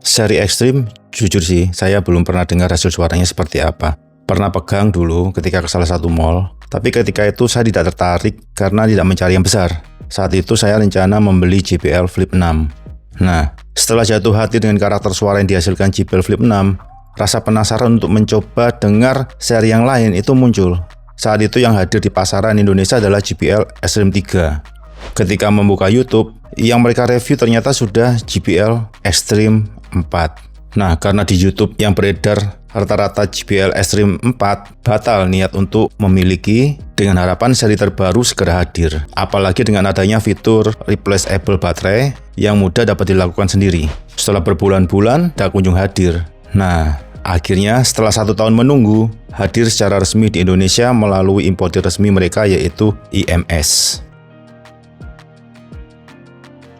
Seri ekstrim, jujur sih, saya belum pernah dengar hasil suaranya seperti apa. Pernah pegang dulu ketika ke salah satu mall, tapi ketika itu saya tidak tertarik karena tidak mencari yang besar. Saat itu saya rencana membeli JBL Flip 6. Nah, setelah jatuh hati dengan karakter suara yang dihasilkan JBL Flip 6, rasa penasaran untuk mencoba dengar seri yang lain itu muncul. Saat itu yang hadir di pasaran Indonesia adalah JBL Extreme 3. Ketika membuka YouTube, yang mereka review ternyata sudah JBL Extreme 4. Nah, karena di YouTube yang beredar rata-rata JBL Extreme 4, batal niat untuk memiliki dengan harapan seri terbaru segera hadir. Apalagi dengan adanya fitur replaceable baterai yang mudah dapat dilakukan sendiri. Setelah berbulan-bulan, tak kunjung hadir. Nah, akhirnya setelah 1 tahun menunggu, hadir secara resmi di Indonesia melalui importer resmi mereka yaitu IMS.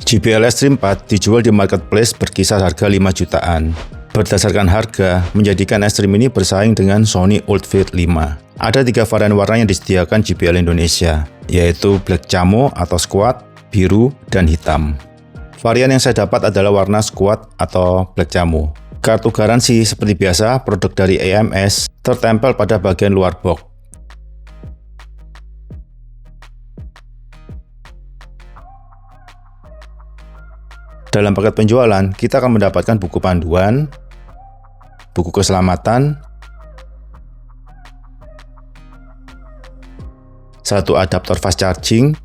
JBL Extreme 4 dijual di marketplace berkisar harga 5 jutaan. Berdasarkan harga, menjadikan Extreme ini bersaing dengan Sony Ultimate 5. Ada 3 varian warna yang disediakan JBL Indonesia, yaitu Black Camo atau Squat, biru, dan hitam. Varian yang saya dapat adalah warna Squat atau Black Camo. Kartu garansi seperti biasa, produk dari IMS tertempel pada bagian luar box. Dalam paket penjualan, kita akan mendapatkan buku panduan, buku keselamatan, 1 adaptor fast charging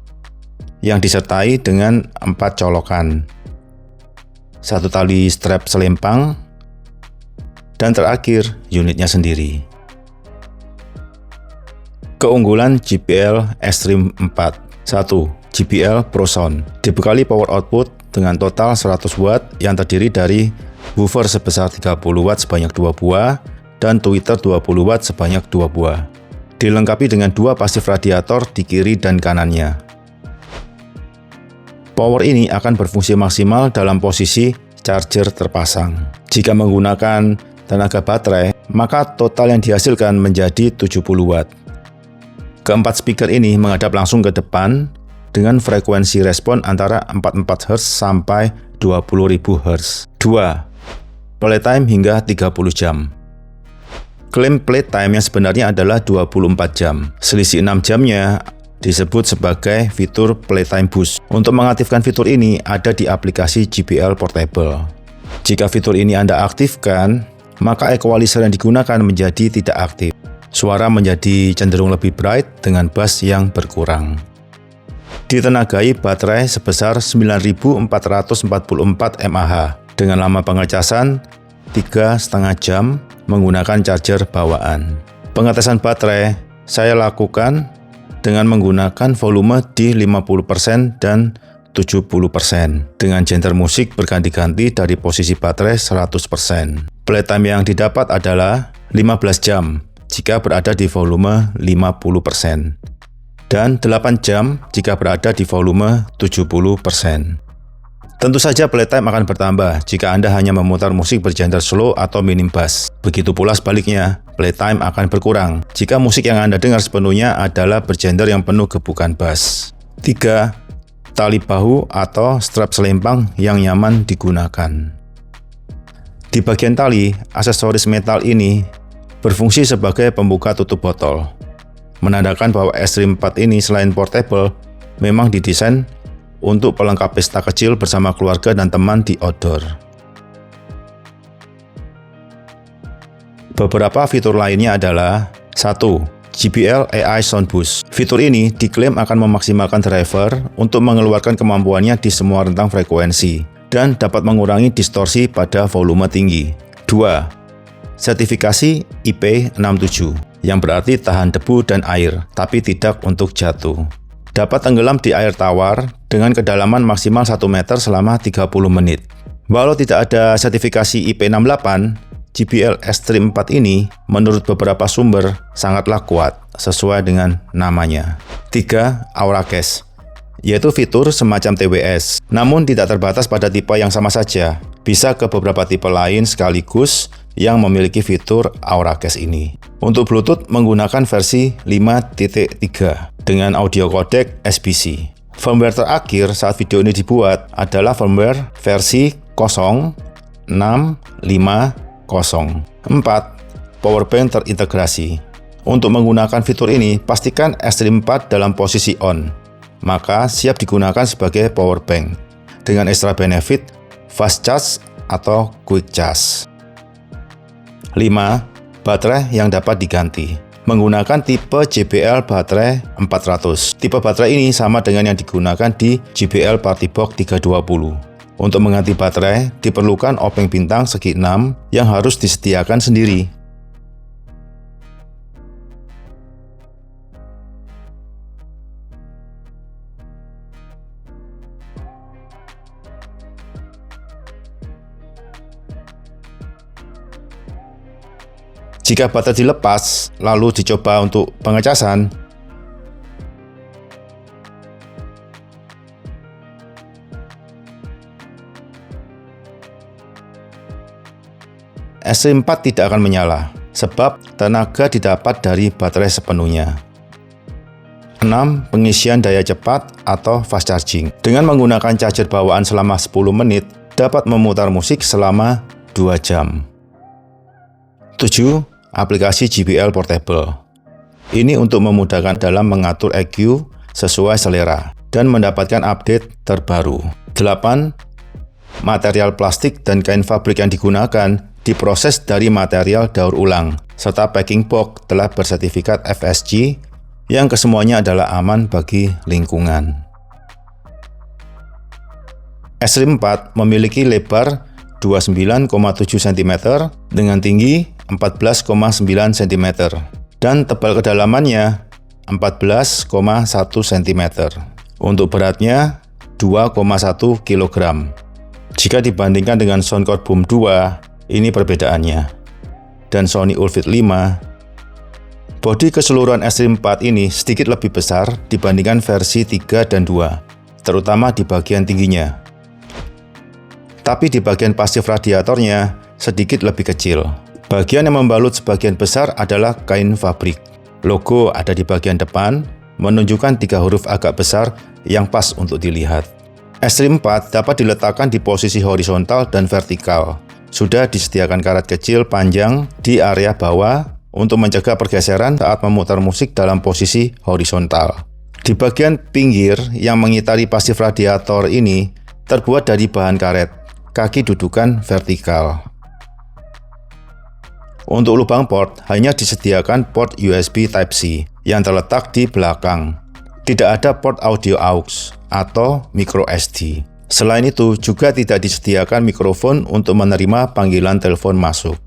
yang disertai dengan 4 colokan, 1 tali strap selempang, dan terakhir unitnya sendiri. Keunggulan JBL Extreme 4. 1. JBL ProSound dibekali power output dengan total 100 watt yang terdiri dari woofer sebesar 30 watt sebanyak 2 buah dan tweeter 20 watt sebanyak 2 buah. Dilengkapi dengan 2 pasif radiator di kiri dan kanannya. Power ini akan berfungsi maksimal dalam posisi charger terpasang. Jika menggunakan tenaga baterai, maka total yang dihasilkan menjadi 70 watt. Keempat speaker ini menghadap langsung ke depan dengan frekuensi respon antara 44 Hz sampai 20.000 Hz. 2. Playtime hingga 30 jam. Klaim playtime yang sebenarnya adalah 24 jam. Selisih 6 jamnya disebut sebagai fitur Playtime Boost. Untuk mengaktifkan fitur ini ada di aplikasi JBL Portable. Jika fitur ini Anda aktifkan, maka equalizer yang digunakan menjadi tidak aktif. Suara menjadi cenderung lebih bright dengan bass yang berkurang. Ditenagai baterai sebesar 9444 mAh dengan lama pengecasan 3,5 jam menggunakan charger bawaan. Pengetesan baterai saya lakukan dengan menggunakan volume di 50% dan 70% dengan genre musik berganti-ganti dari posisi baterai 100%. Playtime yang didapat adalah 15 jam jika berada di volume 50%. Dan 8 jam jika berada di volume 70%. Tentu saja playtime akan bertambah jika Anda hanya memutar musik bergenre slow atau minim bass. Begitu pula sebaliknya, playtime akan berkurang jika musik yang Anda dengar sepenuhnya adalah bergenre yang penuh gebukan bass. 3. Tali bahu atau strap selempang yang nyaman digunakan. Di bagian tali, aksesoris metal ini berfungsi sebagai pembuka tutup botol. Menandakan bahwa Extreme 4 ini selain portable, memang didesain untuk pelengkap pesta kecil bersama keluarga dan teman di outdoor. Beberapa fitur lainnya adalah 1. JBL AI Sound Boost. Fitur ini diklaim akan memaksimalkan driver untuk mengeluarkan kemampuannya di semua rentang frekuensi dan dapat mengurangi distorsi pada volume tinggi. 2. Sertifikasi IP67 yang berarti tahan debu dan air, tapi tidak untuk jatuh. Dapat tenggelam di air tawar dengan kedalaman maksimal 1 meter selama 30 menit. Walau tidak ada sertifikasi IP68, JBL Extreme 4 ini menurut beberapa sumber sangatlah kuat sesuai dengan namanya. 3. Aura Case, yaitu fitur semacam TWS, namun tidak terbatas pada tipe yang sama saja. Bisa ke beberapa tipe lain sekaligus yang memiliki fitur Aura Case ini. Untuk Bluetooth menggunakan versi 5.3 dengan audio codec SBC. Firmware terakhir saat video ini dibuat adalah firmware versi 0 4. Powerbank terintegrasi. Untuk menggunakan fitur ini, pastikan S3 4 dalam posisi on, maka siap digunakan sebagai powerbank dengan extra benefit fast charge atau quick charge. 5. Baterai yang dapat diganti. Menggunakan tipe JBL baterai 400. Tipe baterai ini sama dengan yang digunakan di JBL Partybox 320. Untuk mengganti baterai, diperlukan obeng bintang segi 6 yang harus disediakan sendiri. Jika baterai dilepas, lalu dicoba untuk pengecasan, S3 4 tidak akan menyala, sebab tenaga didapat dari baterai sepenuhnya. 6. Pengisian daya cepat atau fast charging. Dengan menggunakan charger bawaan selama 10 menit, dapat memutar musik selama 2 jam. 7. Aplikasi JBL Portable. Ini untuk memudahkan dalam mengatur EQ sesuai selera dan mendapatkan update terbaru. 8. Material plastik dan kain fabrik yang digunakan diproses dari material daur ulang, serta packing box telah bersertifikat FSC yang kesemuanya adalah aman bagi lingkungan. S3 4 memiliki lebar 29,7 cm dengan tinggi 14,9 cm dan tebal kedalamannya 14,1 cm. Untuk beratnya 2,1 kg. Jika dibandingkan dengan Soundcore Boom 2, ini perbedaannya. Dan Sony Ulfit 5, bodi keseluruhan S3 4 ini sedikit lebih besar dibandingkan versi 3 dan 2, terutama di bagian tingginya. Tapi di bagian pasif radiatornya sedikit lebih kecil. Bagian yang membalut sebagian besar adalah kain fabrik. Logo ada di bagian depan, menunjukkan 3 huruf agak besar yang pas untuk dilihat. S3 4 dapat diletakkan di posisi horizontal dan vertikal. Sudah disediakan karet kecil panjang di area bawah untuk mencegah pergeseran saat memutar musik dalam posisi horizontal. Di bagian pinggir yang mengitari pasif radiator ini terbuat dari bahan karet, kaki dudukan vertikal. Untuk lubang port, hanya disediakan port USB Type-C yang terletak di belakang. Tidak ada port audio aux atau micro SD. Selain itu, juga tidak disediakan mikrofon untuk menerima panggilan telepon masuk.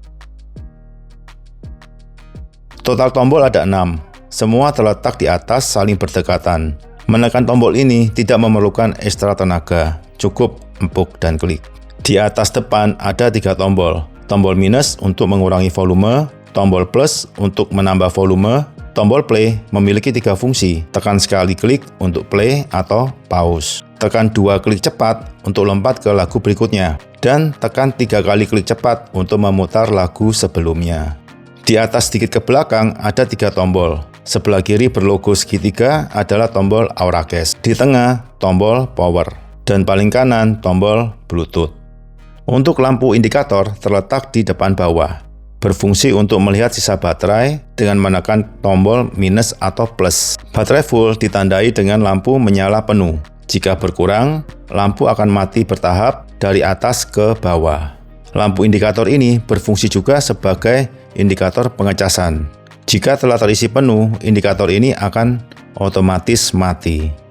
Total tombol ada 6, semua terletak di atas saling berdekatan. Menekan tombol ini tidak memerlukan ekstra tenaga, cukup empuk dan klik. Di atas depan ada 3 tombol. Tombol minus untuk mengurangi volume, tombol plus untuk menambah volume, tombol play memiliki 3 fungsi. Tekan sekali klik untuk play atau pause. Tekan 2 klik cepat untuk lompat ke lagu berikutnya. Dan tekan 3 kali klik cepat untuk memutar lagu sebelumnya. Di atas sedikit ke belakang ada 3 tombol. Sebelah kiri berlogo segitiga adalah tombol Auracast. Di tengah, tombol power. Dan paling kanan, tombol Bluetooth. Untuk lampu indikator terletak di depan bawah, berfungsi untuk melihat sisa baterai dengan menekan tombol minus atau plus. Baterai full ditandai dengan lampu menyala penuh. Jika berkurang, lampu akan mati bertahap dari atas ke bawah. Lampu indikator ini berfungsi juga sebagai indikator pengecasan. Jika telah terisi penuh, indikator ini akan otomatis mati.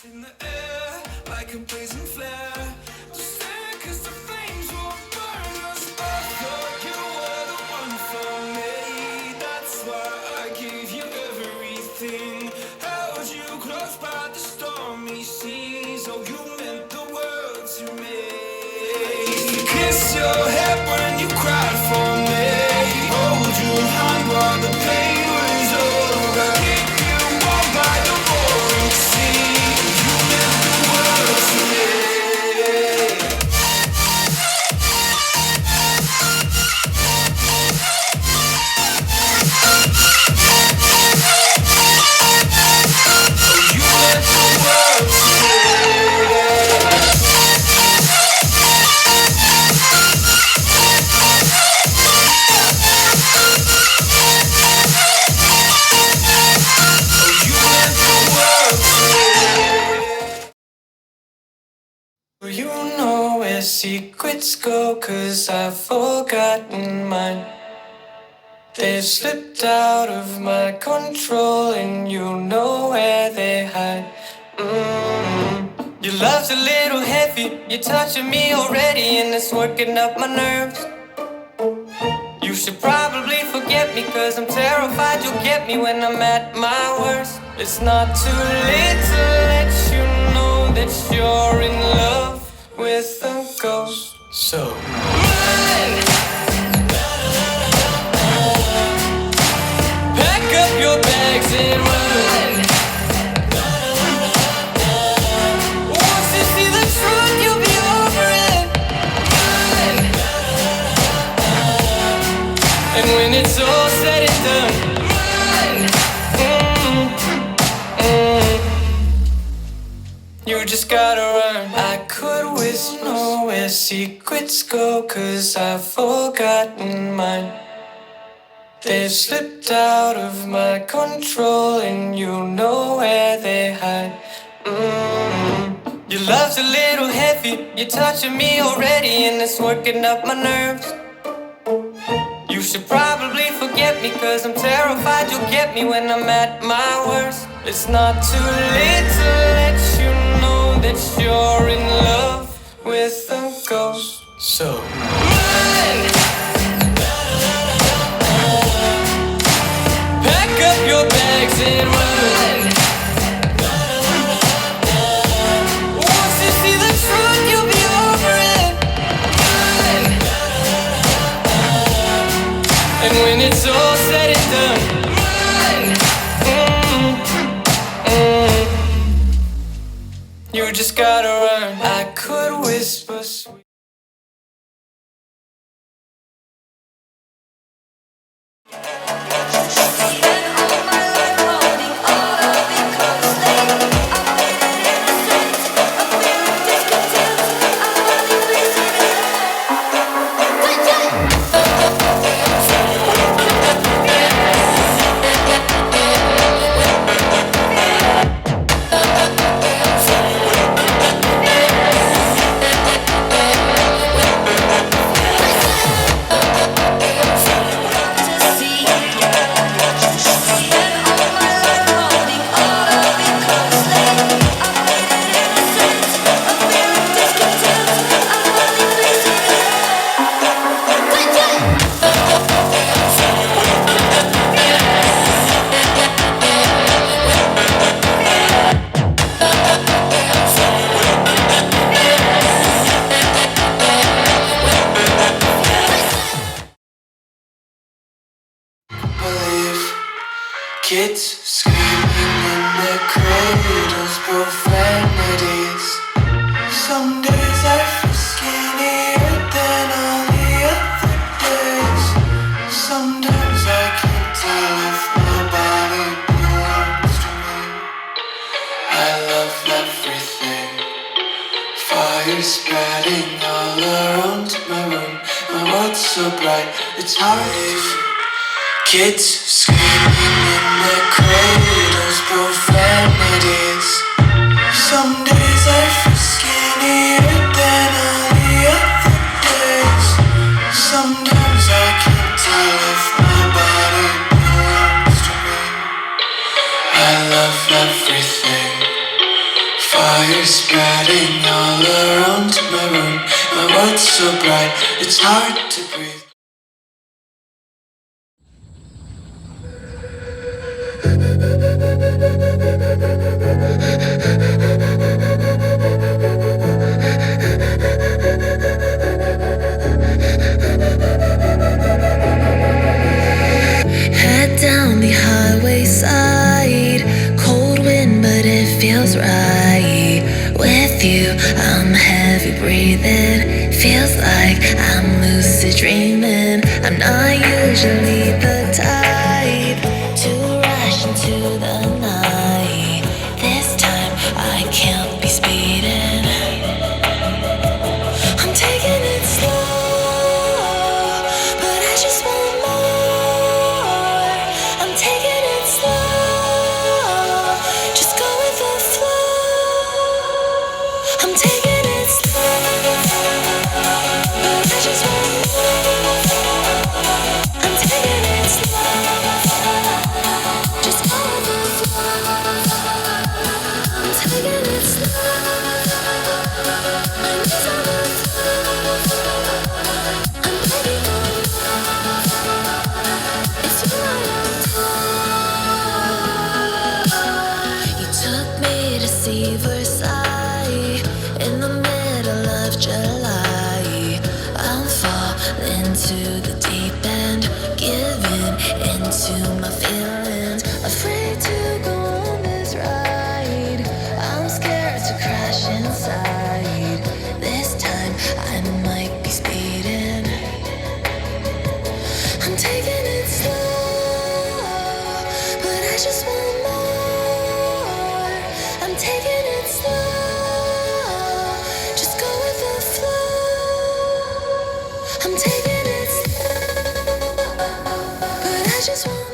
In the air, like a blazing flare. Just stare, 'cause the flames will burn us up. Thought you were the one for me. That's why I gave you everything. Held you close by the stormy seas. Oh, you meant the world to me. Kiss your head when you cried for me. Hold your hand while the pain was over. Keep you warm by secrets go, 'cause I've forgotten mine. They've slipped out of my control, and you know where they hide. Your love's a little heavy, you're touching me already, and it's working up my nerves. You should probably forget me, 'cause I'm terrified you'll get me when I'm at my worst. It's not too late to let you know that you're in love with a ghost. So run, pack up your bags and run. Once you see the truth, you'll be over it. Run. And when it's all said and done, run. You just gotta run. I could whisper where secrets go, 'cause I've forgotten mine. They've slipped out of my control, and you know where they hide. Your love's a little heavy, you're touching me already, and it's working up my nerves. You should probably forget me, 'cause I'm terrified you'll get me when I'm at my worst. It's not too late to let you know that you're in love with a ghost. So run, pack up your bags and run. Once you see the truth, you'll be over it. Run. And when it's all said and done, run. You just gotta run. I could whisper sweet. Kids screaming in their cradles, profanities. Some days I feel skinnier than all the other days. Sometimes I can't tell if my body belongs to me. I love everything. Fire spreading all around my room. My world's so bright, it's hard to see. Kids screaming in their cradles, profanities. Some days I feel skinnier than all the other days. Sometimes I can't tell if my body belongs to me. I love everything. Fire spreading all around my room. My world's so bright, it's hard to breathe. Head down the highway side, cold wind but it feels right. With you I'm heavy breathing, feels like I'm lucid dreaming. I'm not usually the type to rush into the night. This time I can't be speeding. I'm taking it slow, but I just want more. I'm taking it slow, just go with the flow. I'm taking it slow. see Versailles in the middle of July. I'm falling to the deep end, giving into my feelings, afraid to go on this ride. I'm scared to crash inside. This time I might be speeding. I'm taking it slow, but I just want more. I'm taking it slow, just go with the flow. I'm taking it slow, but I just want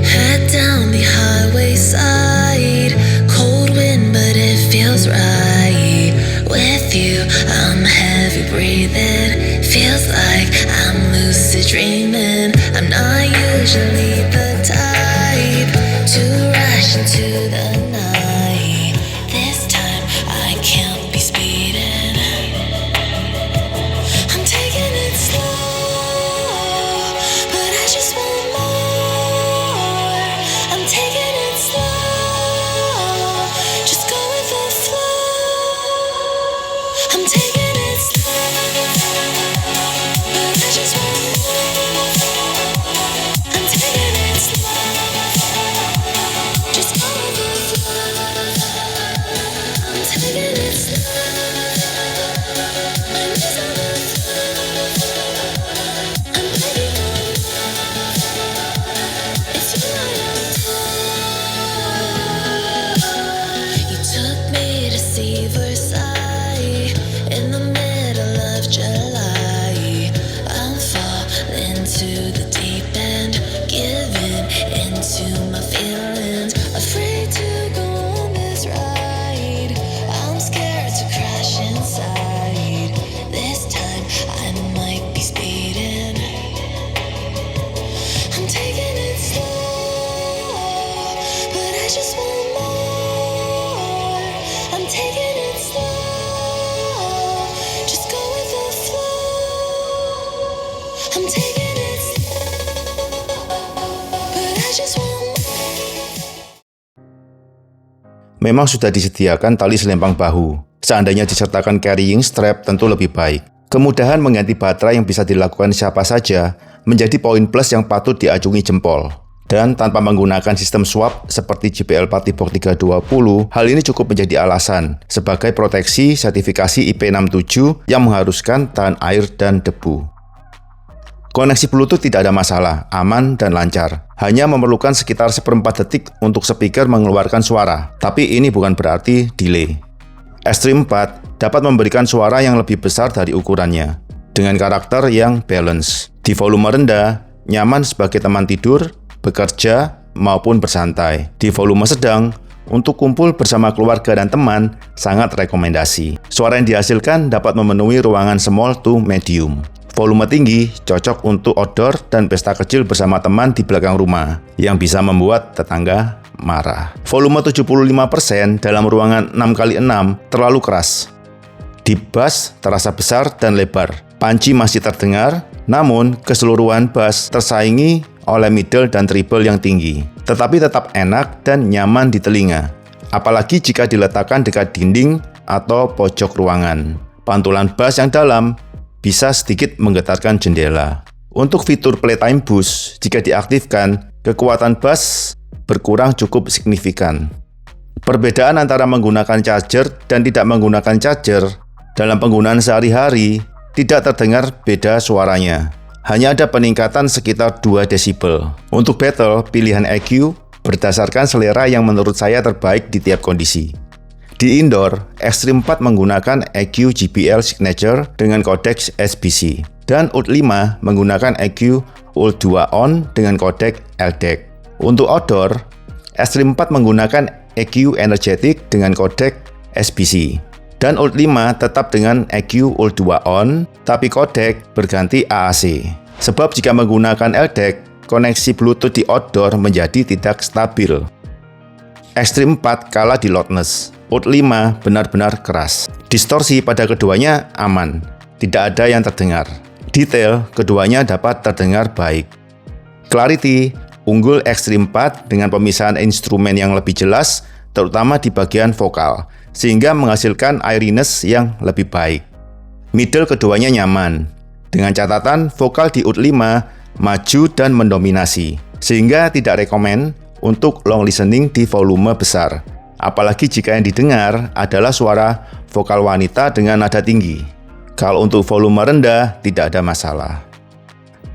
head down the highway side, cold wind but it feels right. With you I'm heavy breathing, feels like I'm lucid dreaming. I'm not usually the type to rush into the night. This time I can't be speeding. I'm taking it slow, but I just want more. I'm taking it slow, just go with the flow. I'm taking it slow, but I just want more. I'm taking it slow, just go with the flow. I'm taking it slow, my knees on the I'm begging on it's you I adore. You took me to see Versailles in the middle of July. I'm falling to the deep end, giving into my feelings, afraid to go on this ride. I'm scared to crash inside. This time I might be speeding. I'm taking it slow, but I just want more. I'm taking it slow, just go with the flow. I'm taking it slow, but I just want more. Memang sudah disediakan tali selempang bahu. Seandainya disertakan carrying strap tentu lebih baik. Kemudahan mengganti baterai yang bisa dilakukan siapa saja menjadi poin plus yang patut diacungi jempol. Dan tanpa menggunakan sistem swap seperti JBL Patibok 320, hal ini cukup menjadi alasan sebagai proteksi sertifikasi IP67 yang mengharuskan tahan air dan debu. Koneksi Bluetooth tidak ada masalah, aman dan lancar. Hanya memerlukan sekitar 1/4 detik untuk speaker mengeluarkan suara, tapi ini bukan berarti delay. Extreme 4 dapat memberikan suara yang lebih besar dari ukurannya, dengan karakter yang balance. Di volume rendah, nyaman sebagai teman tidur, bekerja, maupun bersantai. Di volume sedang, untuk kumpul bersama keluarga dan teman, sangat rekomendasi. Suara yang dihasilkan dapat memenuhi ruangan small to medium. Volume tinggi cocok untuk outdoor dan pesta kecil bersama teman di belakang rumah, yang bisa membuat tetangga marah. Volume 75% dalam ruangan 6x6 terlalu keras. Di bass terasa besar dan lebar. Panci masih terdengar, namun keseluruhan bass tersaingi oleh middle dan treble yang tinggi, tetapi tetap enak dan nyaman di telinga. Apalagi jika diletakkan dekat dinding atau pojok ruangan. Pantulan bass yang dalam bisa sedikit menggetarkan jendela. Untuk fitur Playtime Boost, jika diaktifkan, kekuatan bass berkurang cukup signifikan. Perbedaan antara menggunakan charger dan tidak menggunakan charger dalam penggunaan sehari-hari tidak terdengar beda suaranya. Hanya ada peningkatan sekitar 2 desibel. Untuk battle, pilihan EQ berdasarkan selera yang menurut saya terbaik di tiap kondisi. Di indoor, Extreme 4 menggunakan EQ JBL Signature dengan kodek SBC, dan ULT5 menggunakan EQ ULT2 On dengan kodek LDAC. Untuk outdoor, Extreme 4 menggunakan EQ Energetic dengan kodek SBC, dan ULT5 tetap dengan EQ ULT2 On, tapi kodek berganti AAC. Sebab jika menggunakan LDAC, koneksi Bluetooth di outdoor menjadi tidak stabil. Extreme 4 kalah di loudness. Out 5 benar-benar keras. Distorsi pada keduanya aman, tidak ada yang terdengar. Detail keduanya dapat terdengar baik. Clarity unggul Extreme 4 dengan pemisahan instrumen yang lebih jelas, terutama di bagian vokal, sehingga menghasilkan airiness yang lebih baik. Middle keduanya nyaman, dengan catatan vokal di Out 5 maju dan mendominasi, sehingga tidak rekomen untuk long listening di volume besar, apalagi jika yang didengar adalah suara vokal wanita dengan nada tinggi. Kalau untuk volume rendah, tidak ada masalah.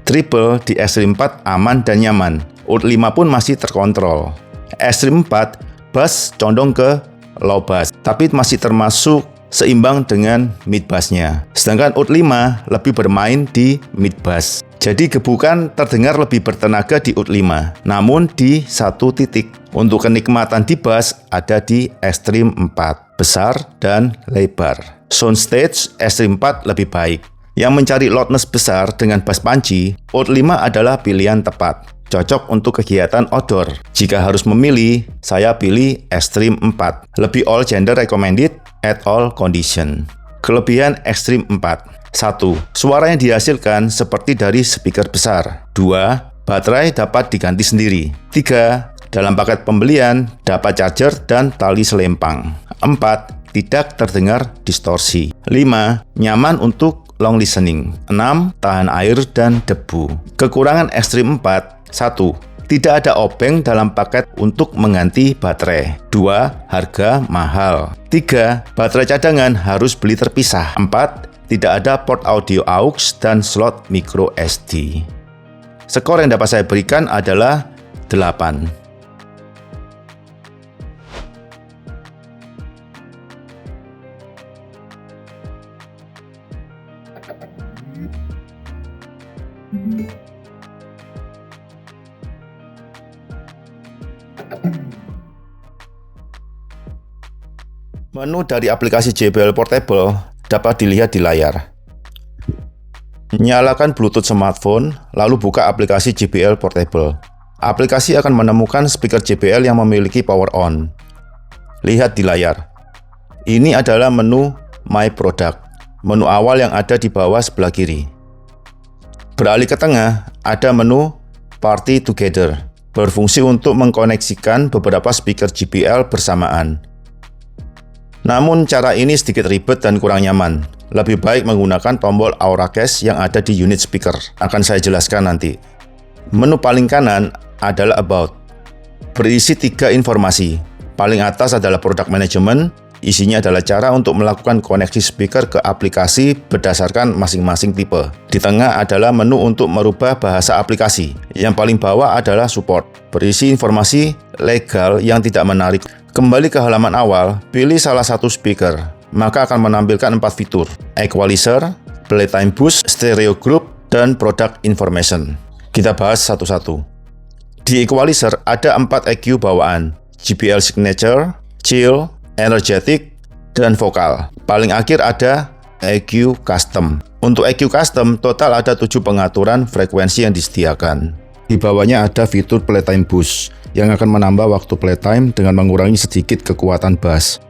Triple di Extreme 4 aman dan nyaman, Out 5 pun masih terkontrol. Extreme 4 bass condong ke low bass, tapi masih termasuk seimbang dengan mid bassnya. Sedangkan Out 5 lebih bermain di mid bass. Jadi gebukan terdengar lebih bertenaga di Out 5, namun di satu titik. Untuk kenikmatan di bass ada di Extreme 4, besar dan lebar. Soundstage Extreme 4 lebih baik. Yang mencari loudness besar dengan bass panci, Out 5 adalah pilihan tepat. Cocok untuk kegiatan outdoor. Jika harus memilih, saya pilih Extreme 4. Lebih all gender recommended at all condition. Kelebihan Extreme 4. 1. Suara yang dihasilkan seperti dari speaker besar. 2. Baterai dapat diganti sendiri. 3. Dalam paket pembelian dapat charger dan tali selempang. 4. Tidak terdengar distorsi. 5. Nyaman untuk long listening. 6. Tahan air dan debu. Kekurangan Extreme 4. 1. Tidak ada obeng dalam paket untuk mengganti baterai. 2. Harga mahal. 3. Baterai cadangan harus beli terpisah. 4. Tidak ada port audio aux dan slot micro SD. Skor yang dapat saya berikan adalah 8. Menu dari aplikasi JBL Portable dapat dilihat di layar. Nyalakan Bluetooth smartphone, lalu buka aplikasi JBL Portable. Aplikasi akan menemukan speaker JBL yang memiliki power on. Lihat di layar. Ini adalah menu My Product, menu awal yang ada di bawah sebelah kiri. Beralih ke tengah, ada menu Party Together, berfungsi untuk mengkoneksikan beberapa speaker JBL bersamaan. Namun cara ini sedikit ribet dan kurang nyaman. Lebih baik menggunakan tombol Auracast yang ada di unit speaker. Akan saya jelaskan nanti. Menu paling kanan adalah About. Berisi 3 informasi. Paling atas adalah Product Management. Isinya adalah cara untuk melakukan koneksi speaker ke aplikasi berdasarkan masing-masing tipe. Di tengah adalah menu untuk merubah bahasa aplikasi. Yang paling bawah adalah Support. Berisi informasi legal yang tidak menarik. Kembali ke halaman awal, pilih salah satu speaker, maka akan menampilkan 4 fitur: Equalizer, Playtime Boost, Stereo Group, dan Product Information. Kita bahas satu-satu. Di Equalizer ada 4 EQ bawaan: JBL Signature, Chill, Energetic, dan Vokal. Paling akhir ada EQ Custom. Untuk EQ Custom, total ada 7 pengaturan frekuensi yang disediakan. Di bawahnya ada fitur Playtime Boost, yang akan menambah waktu playtime dengan mengurangi sedikit kekuatan bass.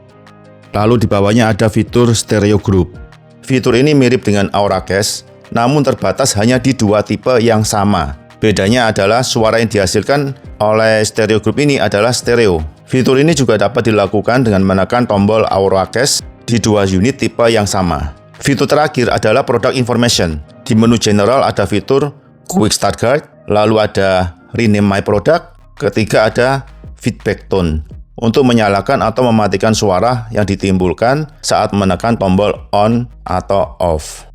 Lalu di bawahnya ada fitur Stereo Group. Fitur ini mirip dengan Auracast, namun terbatas hanya di 2 tipe yang sama. Bedanya adalah suara yang dihasilkan oleh Stereo Group ini adalah stereo. Fitur ini juga dapat dilakukan dengan menekan tombol Auracast di 2 unit tipe yang sama. Fitur terakhir adalah Product Information. Di menu General ada fitur Quick Start Guide, lalu ada Rename My Product. Ketiga ada feedback tone untuk menyalakan atau mematikan suara yang ditimbulkan saat menekan tombol on atau off.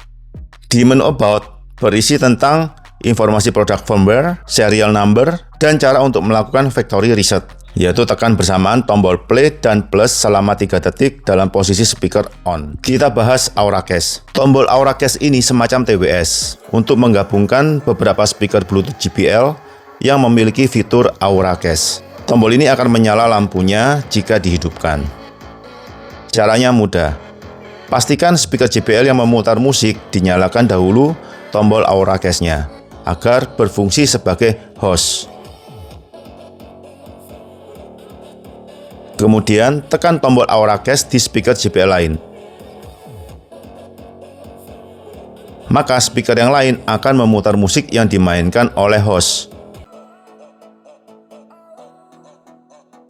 Di menu About berisi tentang informasi produk firmware, serial number, dan cara untuk melakukan factory reset, yaitu tekan bersamaan tombol play dan plus selama 3 detik dalam posisi speaker on. Kita bahas Auracast. Tombol Auracast ini semacam TWS untuk menggabungkan beberapa speaker Bluetooth JBL yang memiliki fitur Auracast. Tombol ini akan menyala lampunya jika dihidupkan. Caranya mudah. Pastikan speaker JBL yang memutar musik dinyalakan dahulu tombol Auracast-nya agar berfungsi sebagai host. Kemudian tekan tombol Auracast di speaker JBL lain. Maka speaker yang lain akan memutar musik yang dimainkan oleh host.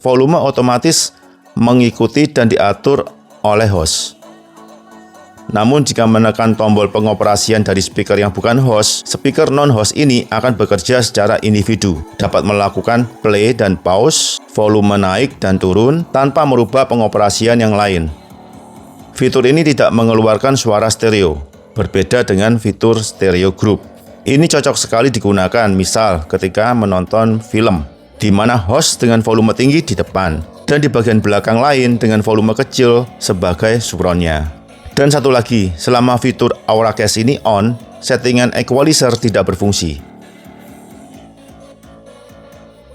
Volume otomatis mengikuti dan diatur oleh host. Namun jika menekan tombol pengoperasian dari speaker yang bukan host, speaker non-host ini akan bekerja secara individu, dapat melakukan play dan pause, volume naik dan turun, tanpa merubah pengoperasian yang lain. Fitur ini tidak mengeluarkan suara stereo, berbeda dengan fitur stereo group. Ini cocok sekali digunakan misal ketika menonton film, di mana host dengan volume tinggi di depan, dan di bagian belakang lain dengan volume kecil sebagai surround-nya. Dan satu lagi, selama fitur Auracast ini on, settingan equalizer tidak berfungsi.